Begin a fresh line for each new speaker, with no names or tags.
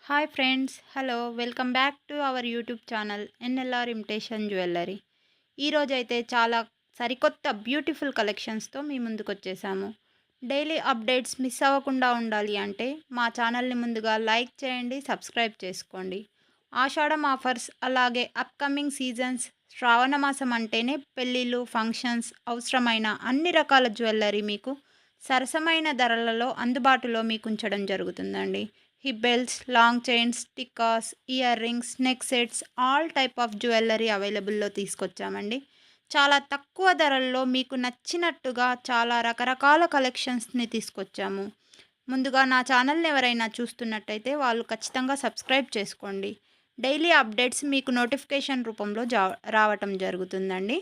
Hi friends, hello, welcome back to our YouTube channel NLR imitation jewellery. ఈరోజైతే చాలా సరికొత్త beautiful కలెక్షన్స్తో మీ ముందుకు వచ్చేసాము. డైలీ అప్డేట్స్ మిస్ అవ్వకుండా ఉండాలి అంటే మా ఛానల్ని ముందుగా లైక్ చేయండి, సబ్స్క్రైబ్ చేసుకోండి. ఆషాఢం ఆఫర్స్, అలాగే అప్కమింగ్ సీజన్స్, శ్రావణ మాసం అంటేనే పెళ్ళిళ్ళు, ఫంక్షన్స్, అవసరమైన అన్ని రకాల జ్యువెల్లరీ మీకు సరసమైన ధరలలో అందుబాటులో మీకు ఉంచడం జరుగుతుందండి. Hip belts, long chains, tikkas, ear rings, neck sets, all type of jewellery అవైలబుల్లో తీసుకొచ్చామండి. చాలా తక్కువ ధరల్లో మీకు నచ్చినట్టుగా చాలా రకరకాల కలెక్షన్స్ని తీసుకొచ్చాము. ముందుగా నా ఛానల్ని ఎవరైనా చూస్తున్నట్టయితే వాళ్ళు ఖచ్చితంగా సబ్స్క్రైబ్ చేసుకోండి. డైలీ అప్డేట్స్ మీకు నోటిఫికేషన్ రూపంలో రావటం జరుగుతుందండి.